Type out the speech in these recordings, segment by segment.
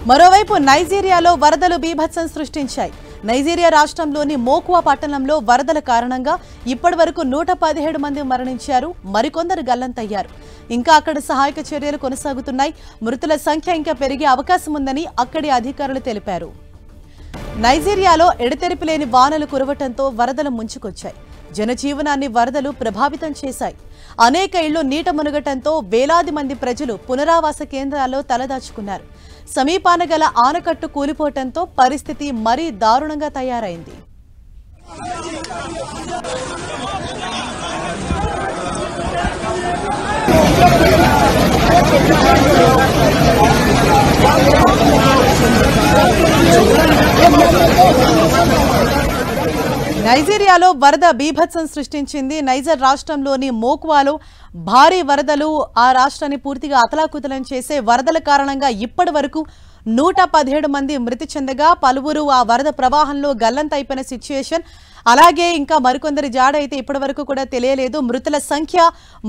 మరోవైపు నైజీరియాలో వరదలు బీభత్సం సృష్టించాయి. నైజీరియా రాష్ట్రంలోని మోకువా పట్టణంలో వరదల కారణంగా ఇప్పటివరకు 117 మంది మరణించారు, మరికొందరు గల్లంతయ్యారు. ఇంకా అక్కడ సహాయక చర్యలు కొనసాగుతున్నాయి. మృతుల సంఖ్య ఇంకా పెరిగే అవకాశం ఉందని అక్కడి అధికారులు తెలిపారు. నైజీరియాలో ఎడతెరిపిలేని వానలు కురవటంతో వరదలు ముంచుకొచ్చాయి. జనజీవనాన్ని వరదలు ప్రభావితం చేశాయి. అనేక ఇళ్లు నీట మునగటంతో వేలాది మంది ప్రజలు పునరావాస కేంద్రాల్లో తలదాచుకున్నారు. సమీపాన గల ఆనకట్టు కూలిపోవటంతో పరిస్థితి మరీ దారుణంగా తయారైంది. నైజీరియాలో వరద బీభత్సం సృష్టించింది. నైజర్ రాష్ట్రంలోని మోకువాలో భారీ వరదలు ఆ రాష్ట్రాన్ని పూర్తిగా అతలాకుతలం చేసే వరదల కారణంగా ఇప్పటి వరకు 117 మంది మృతి చెందగా పలువురు ఆ వరద ప్రవాహంలో గల్లంతైపోయిన సిచ్యుయేషన్. అలాగే ఇంకా మరికొందరి జాడ అయితే ఇప్పటి వరకు కూడా తెలియలేదు. మృతుల సంఖ్య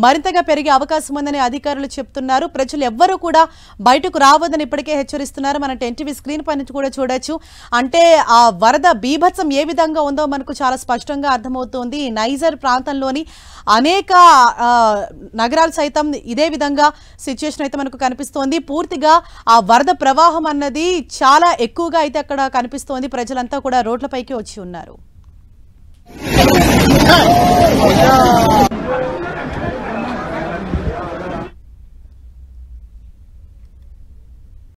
మరింతగా పెరిగే అవకాశం ఉందని అధికారులు చెప్తున్నారు. ప్రజలు ఎవ్వరూ కూడా బయటకు రావద్దని ఇప్పటికే హెచ్చరిస్తున్నారు. మన ఎన్టీవీ స్క్రీన్ పైన కూడా చూడొచ్చు. అంటే ఆ వరద బీభత్సం ఏ విధంగా ఉందో మనకు చాలా స్పష్టంగా అర్థమవుతోంది. నైజర్ ప్రాంతంలోని అనేక నగరాలు సైతం ఇదే విధంగా సిచ్యుయేషన్ అయితే మనకు కనిపిస్తోంది. పూర్తిగా ఆ వరద ప్రవాహం అన్నది చాలా ఎక్కువగా అయితే అక్కడ కనిపిస్తోంది. ప్రజలంతా కూడా రోడ్లపైకి వచ్చి ఉన్నారు.